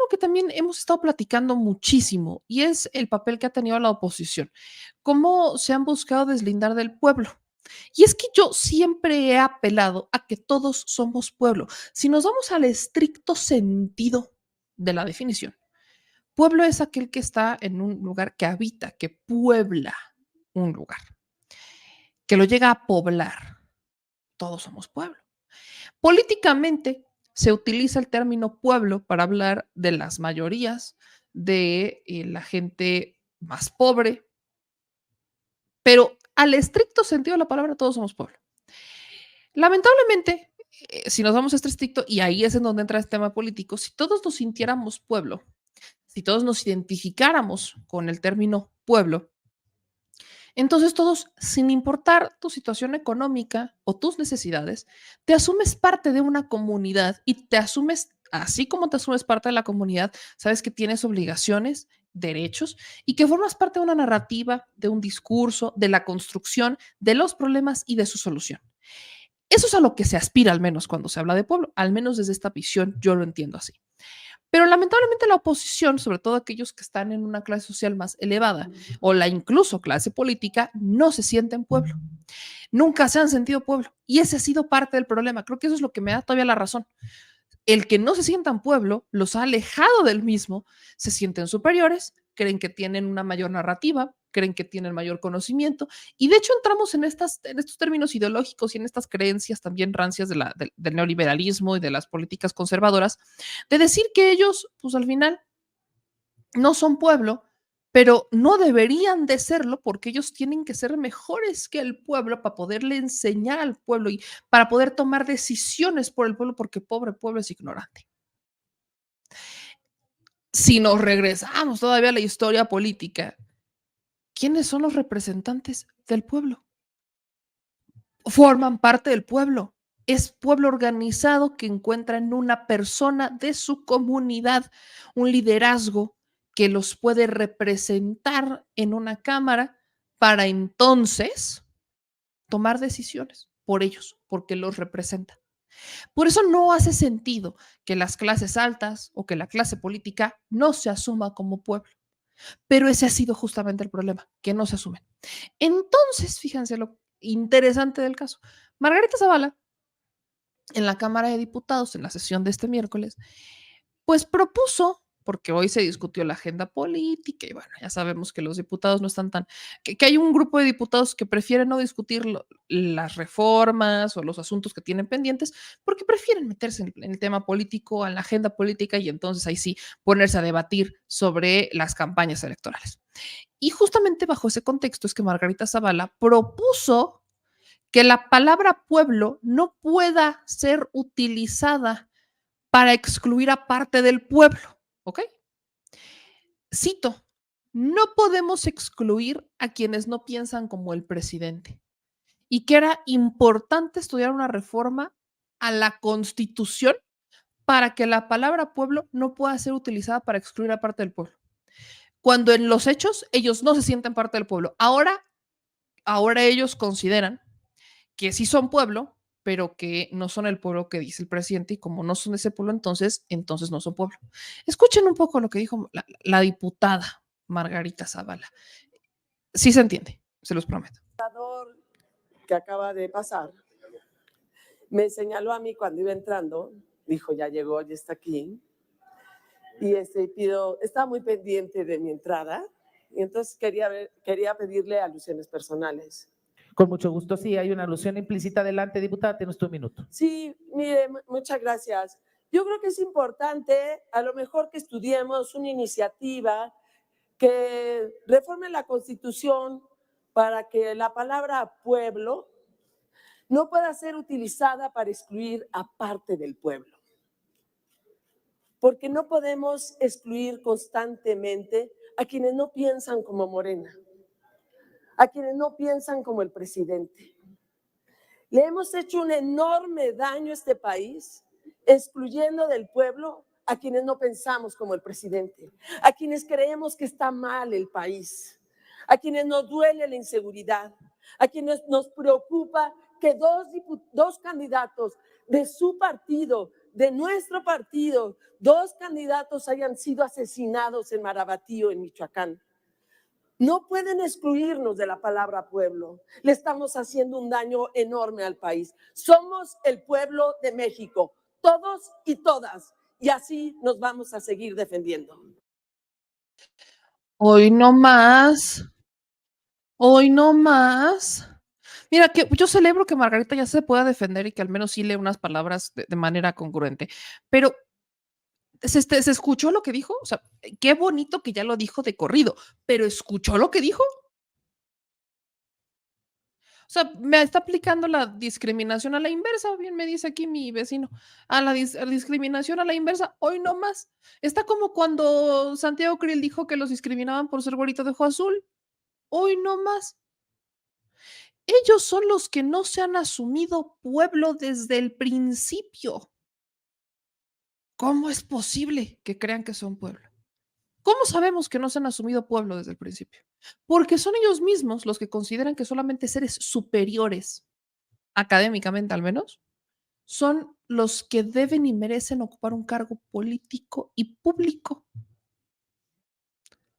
algo que también hemos estado platicando muchísimo y es el papel que ha tenido la oposición, cómo se han buscado deslindar del pueblo. Y es que yo siempre he apelado a que todos somos pueblo. Si nos vamos al estricto sentido de la definición, pueblo es aquel que está en un lugar que habita, que puebla un lugar, que lo llega a poblar. Todos somos pueblo. Políticamente se utiliza el término pueblo para hablar de las mayorías, de la gente más pobre, pero al estricto sentido de la palabra todos somos pueblo. Lamentablemente, si nos vamos a este estricto, y ahí es en donde entra este tema político, si todos nos sintiéramos pueblo, si todos nos identificáramos con el término pueblo, entonces todos, sin importar tu situación económica o tus necesidades, te asumes parte de una comunidad y te asumes, así como te asumes parte de la comunidad, sabes que tienes obligaciones, derechos y que formas parte de una narrativa, de un discurso, de la construcción de los problemas y de su solución. Eso es a lo que se aspira, al menos cuando se habla de pueblo, al menos desde esta visión yo lo entiendo así. Pero lamentablemente la oposición, sobre todo aquellos que están en una clase social más elevada o la incluso clase política, no se sienten pueblo. Nunca se han sentido pueblo. Y ese ha sido parte del problema. Creo que eso es lo que me da todavía la razón. El que no se sientan pueblo los ha alejado del mismo, se sienten superiores, creen que tienen una mayor narrativa, creen que tienen mayor conocimiento, y de hecho entramos en estos términos ideológicos y en estas creencias también rancias del neoliberalismo y de las políticas conservadoras, de decir que ellos, pues al final, no son pueblo, pero no deberían de serlo porque ellos tienen que ser mejores que el pueblo para poderle enseñar al pueblo y para poder tomar decisiones por el pueblo, porque pobre pueblo es ignorante. Si nos regresamos todavía a la historia política, ¿quiénes son los representantes del pueblo? Forman parte del pueblo. Es pueblo organizado que encuentra en una persona de su comunidad un liderazgo que los puede representar en una cámara para entonces tomar decisiones por ellos, porque los representa. Por eso no hace sentido que las clases altas o que la clase política no se asuma como pueblo. Pero ese ha sido justamente el problema, que no se asumen. Entonces, fíjense lo interesante del caso. Margarita Zavala, en la Cámara de Diputados, en la sesión de este miércoles, pues propuso, porque hoy se discutió la agenda política y bueno, ya sabemos que los diputados no están tan, que hay un grupo de diputados que prefieren no discutir las reformas o los asuntos que tienen pendientes porque prefieren meterse en el tema político, en la agenda política y entonces ahí sí ponerse a debatir sobre las campañas electorales. Y justamente bajo ese contexto es que Margarita Zavala propuso que la palabra pueblo no pueda ser utilizada para excluir a parte del pueblo, ¿ok? Cito, no podemos excluir a quienes no piensan como el presidente y que era importante estudiar una reforma a la Constitución para que la palabra pueblo no pueda ser utilizada para excluir a parte del pueblo. Cuando en los hechos ellos no se sienten parte del pueblo. Ahora ellos consideran que sí son pueblo, pero que no son el pueblo que dice el presidente y como no son ese pueblo, entonces no son pueblo. Escuchen un poco lo que dijo la diputada Margarita Zavala. Sí se entiende, se los prometo. Que acaba de pasar me señaló a mí cuando iba entrando, dijo, ya llegó, ya está aquí, y estaba muy pendiente de mi entrada, y entonces quería pedirle alusiones personales. Con mucho gusto, sí, hay una alusión implícita. Adelante, diputada, tienes tu 1 minuto. Sí, mire, muchas gracias. Yo creo que es importante, a lo mejor que estudiemos una iniciativa que reforme la Constitución para que la palabra pueblo no pueda ser utilizada para excluir a parte del pueblo. Porque no podemos excluir constantemente a quienes no piensan como Morena, a quienes no piensan como el presidente. Le hemos hecho un enorme daño a este país, excluyendo del pueblo a quienes no pensamos como el presidente, a quienes creemos que está mal el país, a quienes nos duele la inseguridad, a quienes nos preocupa que dos candidatos de su partido de nuestro partido, 2 candidatos hayan sido asesinados en Marabatío, en Michoacán. No pueden excluirnos de la palabra pueblo. Le estamos haciendo un daño enorme al país. Somos el pueblo de México, todos y todas, y así nos vamos a seguir defendiendo. Hoy no más, hoy no más. Mira, que yo celebro que Margarita ya se pueda defender y que al menos sí lee unas palabras de manera congruente, pero ¿se escuchó lo que dijo? O sea, qué bonito que ya lo dijo de corrido, pero ¿escuchó lo que dijo? O sea, me está aplicando la discriminación a la inversa, bien me dice aquí mi vecino, a la discriminación a la inversa, hoy no más. Está como cuando Santiago Krill dijo que los discriminaban por ser güerito de ojo azul, hoy no más. Ellos son los que no se han asumido pueblo desde el principio. ¿Cómo es posible que crean que son pueblo? ¿Cómo sabemos que no se han asumido pueblo desde el principio? Porque son ellos mismos los que consideran que solamente seres superiores, académicamente al menos, son los que deben y merecen ocupar un cargo político y público.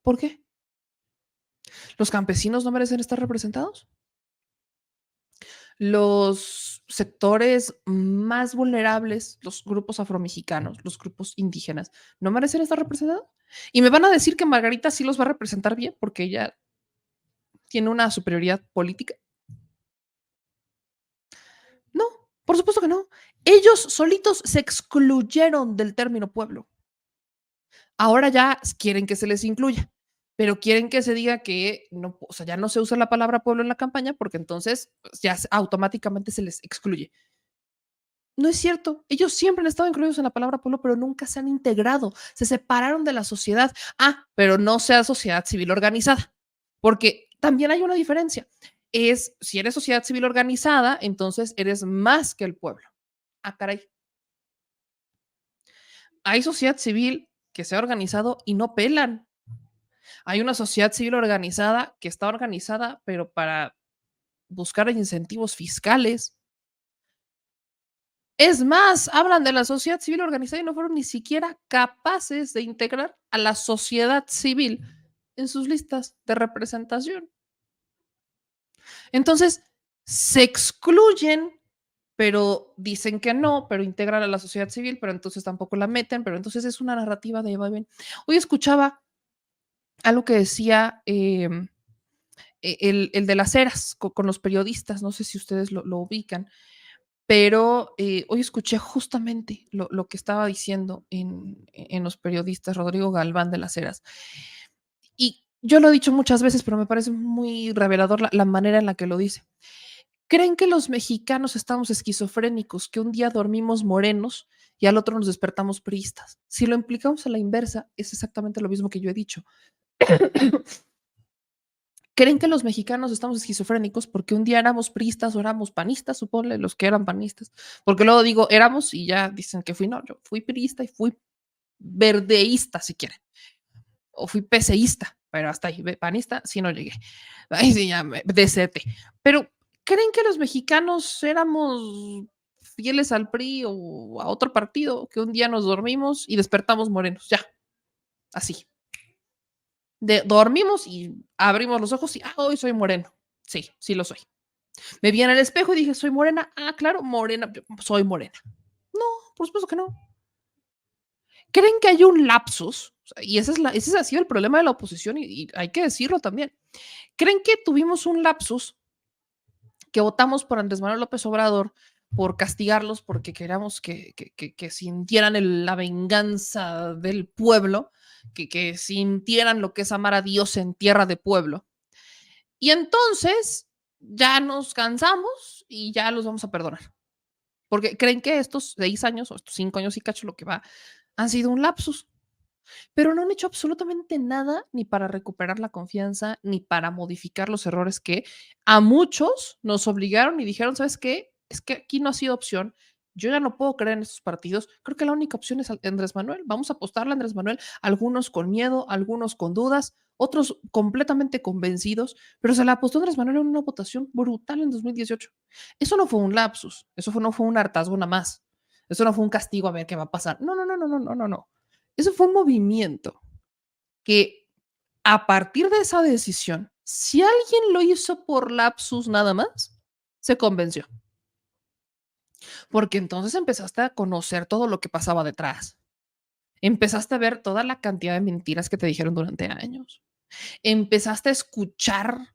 ¿Por qué? ¿Los campesinos no merecen estar representados? ¿Los sectores más vulnerables, los grupos afromexicanos, los grupos indígenas, no merecen estar representados? Y me van a decir que Margarita sí los va a representar bien porque ella tiene una superioridad política. No, por supuesto que no. Ellos solitos se excluyeron del término pueblo. Ahora ya quieren que se les incluya, pero quieren que se diga que no, o sea, ya no se usa la palabra pueblo en la campaña porque entonces pues, ya automáticamente se les excluye. No es cierto. Ellos siempre han estado incluidos en la palabra pueblo, pero nunca se han integrado. Se separaron de la sociedad. Ah, pero no sea sociedad civil organizada, porque también hay una diferencia. Es si eres sociedad civil organizada, entonces eres más que el pueblo. Ah, caray. Hay sociedad civil que se ha organizado y no pelan. Hay una sociedad civil organizada que está organizada, pero para buscar incentivos fiscales. Es más, hablan de la sociedad civil organizada y no fueron ni siquiera capaces de integrar a la sociedad civil en sus listas de representación. Entonces, se excluyen, pero dicen que no, pero integran a la sociedad civil, pero entonces tampoco la meten, pero entonces es una narrativa de va bien. Hoy escuchaba algo que decía el de las eras con los periodistas, no sé si ustedes lo ubican, pero hoy escuché justamente lo que estaba diciendo en los periodistas Rodrigo Galván de las Heras. Y yo lo he dicho muchas veces, pero me parece muy revelador la manera en la que lo dice. ¿Creen que los mexicanos estamos esquizofrénicos, que un día dormimos morenos y al otro nos despertamos priistas? Si lo implicamos a la inversa, es exactamente lo mismo que yo he dicho. ¿Creen que los mexicanos estamos esquizofrénicos porque un día éramos priistas o éramos panistas? Suponle los que eran panistas. Porque luego digo éramos y ya dicen que fui, no, yo fui priista y fui verdeísta si quieren. O fui peseísta, pero hasta ahí, panista, sí no llegué. Ahí sí ya me deserté. Pero ¿creen que los mexicanos éramos fieles al PRI o a otro partido que un día nos dormimos y despertamos morenos? Ya, así. Dormimos y abrimos los ojos y hoy soy moreno. Sí, sí lo soy. Me vi en el espejo y dije, soy morena. Ah, claro, morena, soy morena. No, por supuesto que no. ¿Creen que hay un lapsus? Y ese ha sido el problema de la oposición y hay que decirlo también. ¿Creen que tuvimos un lapsus que votamos por Andrés Manuel López Obrador por castigarlos porque queríamos que sintieran la venganza del pueblo, que sintieran lo que es amar a Dios en tierra de pueblo? Y entonces ya nos cansamos y ya los vamos a perdonar. Porque creen que estos 6 años o estos 5 años y cacho lo que va han sido un lapsus, pero no han hecho absolutamente nada ni para recuperar la confianza ni para modificar los errores que a muchos nos obligaron y dijeron, ¿sabes qué? Es que aquí no ha sido opción. Yo ya no puedo creer en estos partidos. Creo que la única opción es Andrés Manuel. Vamos a apostarle a Andrés Manuel. Algunos con miedo, algunos con dudas, otros completamente convencidos, pero se la apostó Andrés Manuel en una votación brutal en 2018. Eso no fue un lapsus, eso no fue un hartazgo nada más. Eso no fue un castigo a ver qué va a pasar. No, no, no, no, no, no, no, no. Eso fue un movimiento que a partir de esa decisión, si alguien lo hizo por lapsus nada más, se convenció. Porque entonces empezaste a conocer todo lo que pasaba detrás. Empezaste a ver toda la cantidad de mentiras que te dijeron durante años. Empezaste a escuchar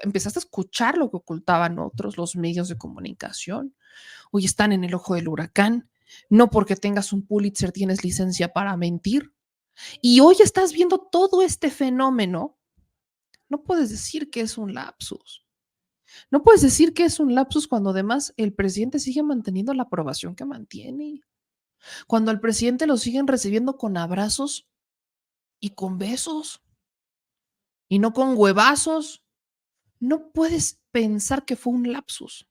empezaste a escuchar lo que ocultaban otros, los medios de comunicación. Hoy están en el ojo del huracán. No porque tengas un Pulitzer tienes licencia para mentir. Y hoy estás viendo todo este fenómeno. No puedes decir que es un lapsus. No puedes decir que es un lapsus cuando además el presidente sigue manteniendo la aprobación que mantiene. Cuando al presidente lo siguen recibiendo con abrazos y con besos y no con huevazos. No puedes pensar que fue un lapsus.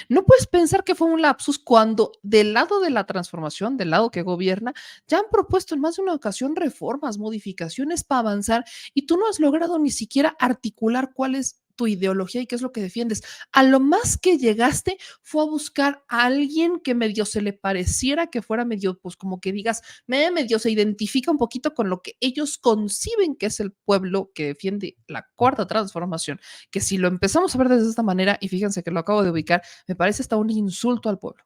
No puedes pensar que fue un lapsus cuando del lado de la transformación, del lado que gobierna, ya han propuesto en más de una ocasión reformas, modificaciones para avanzar y tú no has logrado ni siquiera articular cuál es tu ideología y qué es lo que defiendes. A lo más que llegaste fue a buscar a alguien que medio se le pareciera, que fuera medio, pues como que digas, medio se identifica un poquito con lo que ellos conciben que es el pueblo que defiende la cuarta transformación, que si lo empezamos a ver desde esta manera, y fíjense que lo acabo de ubicar, me parece hasta un insulto al pueblo,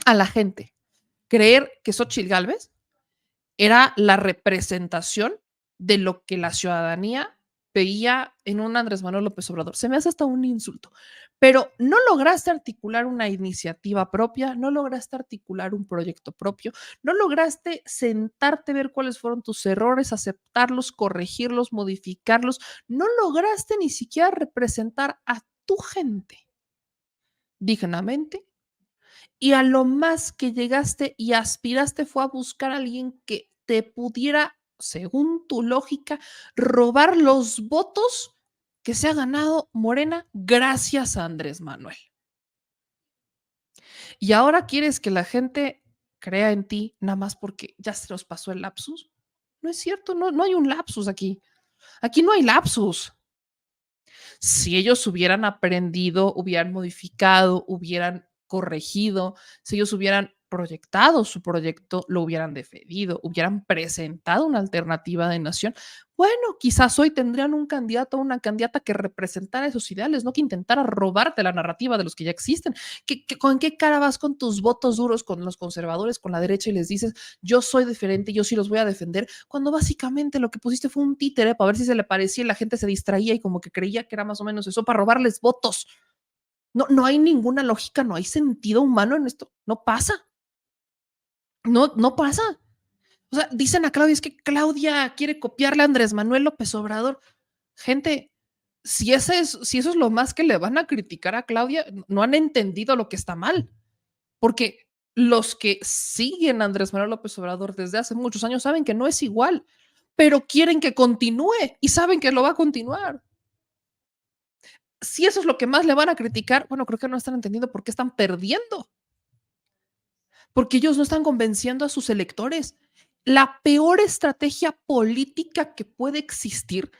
a la gente. Creer que Xóchitl Gálvez era la representación de lo que la ciudadanía veía en un Andrés Manuel López Obrador. Se me hace hasta un insulto. Pero no lograste articular una iniciativa propia, no lograste articular un proyecto propio, no lograste sentarte, ver cuáles fueron tus errores, aceptarlos, corregirlos, modificarlos, no lograste ni siquiera representar a tu gente dignamente y a lo más que llegaste y aspiraste fue a buscar a alguien que te pudiera, según tu lógica, robar los votos que se ha ganado Morena gracias a Andrés Manuel. Y ahora quieres que la gente crea en ti nada más porque ya se los pasó el lapsus. No es cierto, no, no hay un lapsus aquí. Aquí no hay lapsus. Si ellos hubieran aprendido, hubieran modificado, hubieran corregido, si ellos hubieran proyectado su proyecto, lo hubieran defendido, hubieran presentado una alternativa de nación, bueno, quizás hoy tendrían un candidato o una candidata que representara esos ideales, no que intentara robarte la narrativa de los que ya existen. ¿Con qué cara vas con tus votos duros, con los conservadores, con la derecha y les dices, yo soy diferente, yo sí los voy a defender, cuando básicamente lo que pusiste fue un títere para ver si se le parecía y la gente se distraía y como que creía que era más o menos eso para robarles votos? No, no hay ninguna lógica, no hay sentido humano en esto, no pasa. No, no pasa. O sea, dicen a Claudia, es que Claudia quiere copiarle a Andrés Manuel López Obrador. Gente, si eso es lo más que le van a criticar a Claudia, no han entendido lo que está mal. Porque los que siguen a Andrés Manuel López Obrador desde hace muchos años saben que no es igual, pero quieren que continúe y saben que lo va a continuar. Si eso es lo que más le van a criticar, bueno, creo que no están entendiendo por qué están perdiendo. Porque ellos no están convenciendo a sus electores. La peor estrategia política que puede existir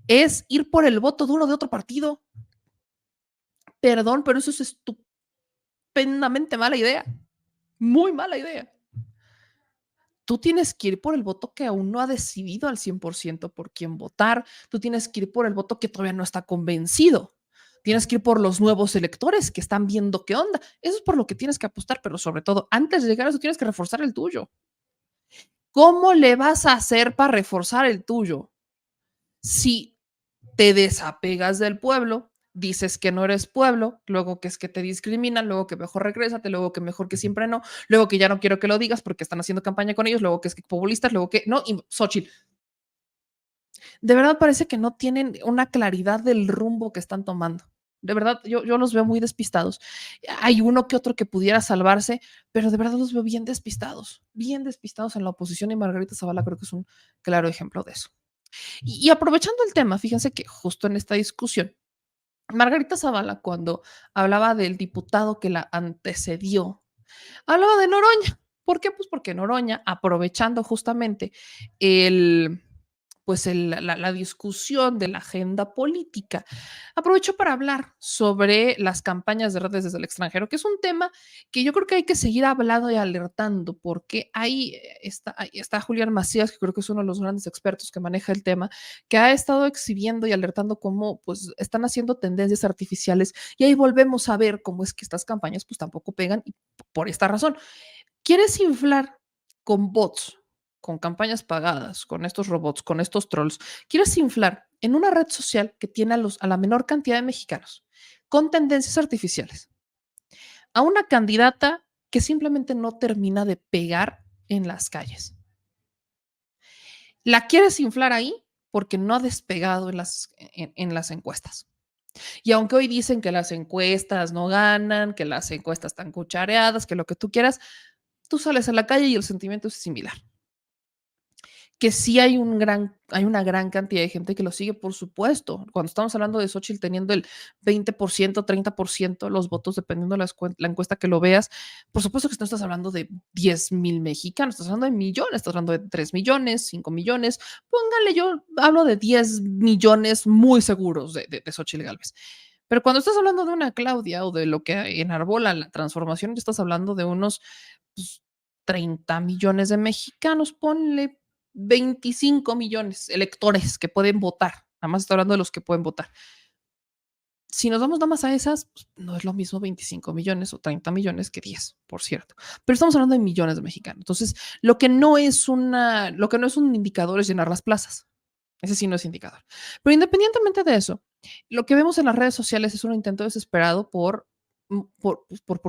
es ir por el voto de uno de otro partido. Perdón, pero eso es estupendamente mala idea. Muy mala idea. Tú tienes que ir por el voto que aún no ha decidido al 100% por quién votar. Tú tienes que ir por el voto que todavía no está convencido. Tienes que ir por los nuevos electores que están viendo qué onda. Eso es por lo que tienes que apostar, pero sobre todo, antes de llegar a eso, tienes que reforzar el tuyo. ¿Cómo le vas a hacer para reforzar el tuyo? Si te desapegas del pueblo, dices que no eres pueblo, luego que es que te discriminan, luego que mejor regrésate, luego que mejor que siempre no, luego que ya no quiero que lo digas porque están haciendo campaña con ellos, luego que es que populistas, luego que no, y Xochitl. De verdad parece que no tienen una claridad del rumbo que están tomando. De verdad, yo los veo muy despistados. Hay uno que otro que pudiera salvarse, pero de verdad los veo bien despistados en la oposición y Margarita Zavala creo que es un claro ejemplo de eso. Y aprovechando el tema, fíjense que justo en esta discusión, Margarita Zavala, cuando hablaba del diputado que la antecedió, hablaba de Noroña. ¿Por qué? Pues porque Noroña, aprovechando justamente el, pues la discusión de la agenda política. Aprovecho para hablar sobre las campañas de redes desde el extranjero, que es un tema que yo creo que hay que seguir hablando y alertando, porque ahí está Julián Macías, que creo que es uno de los grandes expertos que maneja el tema, que ha estado exhibiendo y alertando cómo pues están haciendo tendencias artificiales y ahí volvemos a ver cómo es que estas campañas pues tampoco pegan y por esta razón. ¿Quieres inflar con bots, con campañas pagadas, con estos robots, con estos trolls? ¿Quieres inflar en una red social que tiene a la menor cantidad de mexicanos con tendencias artificiales a una candidata que simplemente no termina de pegar en las calles? La quieres inflar ahí porque no ha despegado en las encuestas. Y aunque hoy dicen que las encuestas no ganan, que las encuestas están cuchareadas, que lo que tú quieras, tú sales a la calle y el sentimiento es similar. Que sí hay una gran cantidad de gente que lo sigue, por supuesto. Cuando estamos hablando de Xóchitl teniendo el 20%, 30% de los votos, dependiendo de la encuesta que lo veas, por supuesto que no estás hablando de 10,000 mexicanos, estás hablando de millones, estás hablando de 3 millones, 5 millones, póngale, yo hablo de 10 millones muy seguros de Xóchitl Gálvez. Pero cuando estás hablando de una Claudia o de lo que enarbola la transformación, ya estás hablando de unos pues, 30 millones de mexicanos, ponle 25 millones electores que pueden votar. Nada más estoy hablando de los que pueden votar. Si nos vamos nada más a esas, pues, no es lo mismo 25 millones o 30 millones que 10, por cierto. Pero estamos hablando de millones de mexicanos. Entonces, lo que no es un indicador es llenar las plazas. Ese sí no es indicador. Pero independientemente de eso, lo que vemos en las redes sociales es un intento desesperado por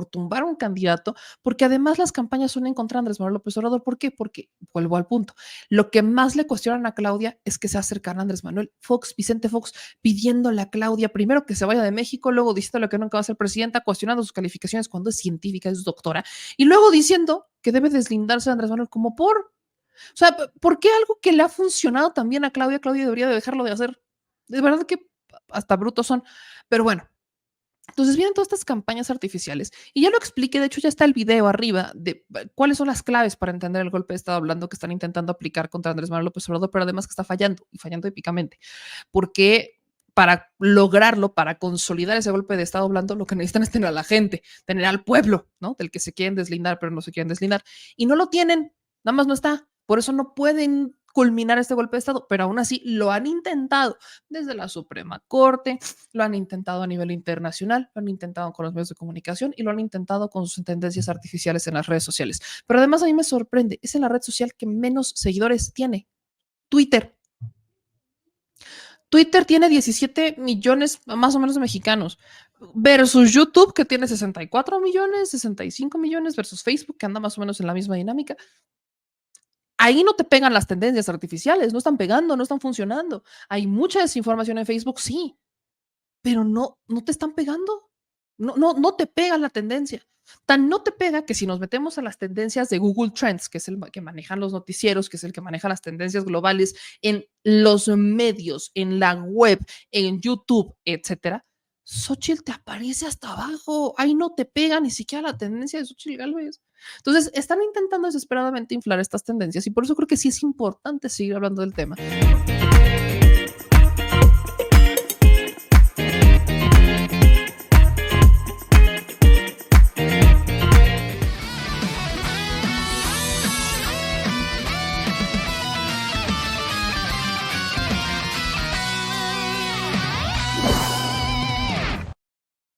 tumbar a un candidato, porque además las campañas son en contra de Andrés Manuel López Obrador. ¿Por qué? Porque, vuelvo al punto, lo que más le cuestionan a Claudia es que se acercan a Andrés Manuel Vicente Fox, pidiéndole a Claudia primero que se vaya de México, luego diciéndole que nunca va a ser presidenta, cuestionando sus calificaciones cuando es científica, es doctora, y luego diciendo que debe deslindarse de Andrés Manuel como o sea, ¿por qué algo que le ha funcionado también a Claudia debería de dejarlo de hacer? De verdad que hasta brutos son. Pero bueno, entonces vienen todas estas campañas artificiales y ya lo expliqué, de hecho ya está el video arriba de cuáles son las claves para entender el golpe de Estado hablando que están intentando aplicar contra Andrés Manuel López Obrador, pero además que está fallando y fallando épicamente, porque para lograrlo, para consolidar ese golpe de Estado hablando, lo que necesitan es tener a la gente, tener al pueblo, ¿no? Del que se quieren deslindar, pero no se quieren deslindar. Y no lo tienen, nada más no está. Por eso no pueden culminar este golpe de Estado, pero aún así lo han intentado desde la Suprema Corte, lo han intentado a nivel internacional, lo han intentado con los medios de comunicación y lo han intentado con sus tendencias artificiales en las redes sociales. Pero además a mí me sorprende, es en la red social que menos seguidores tiene, Twitter. Twitter tiene 17 millones más o menos de mexicanos versus YouTube que tiene 64 millones, 65 millones versus Facebook que anda más o menos en la misma dinámica. Ahí no te pegan las tendencias artificiales, no están pegando, no están funcionando. Hay mucha desinformación en Facebook, sí, pero no te están pegando. No te pega la tendencia. Tan no te pega que si nos metemos a las tendencias de Google Trends, que es el que manejan los noticieros, que es el que maneja las tendencias globales en los medios, en la web, en YouTube, etcétera, Xochitl te aparece hasta abajo. Ahí no te pega ni siquiera la tendencia de Xochitl Gálvez. Entonces, están intentando desesperadamente inflar estas tendencias y por eso creo que sí es importante seguir hablando del tema.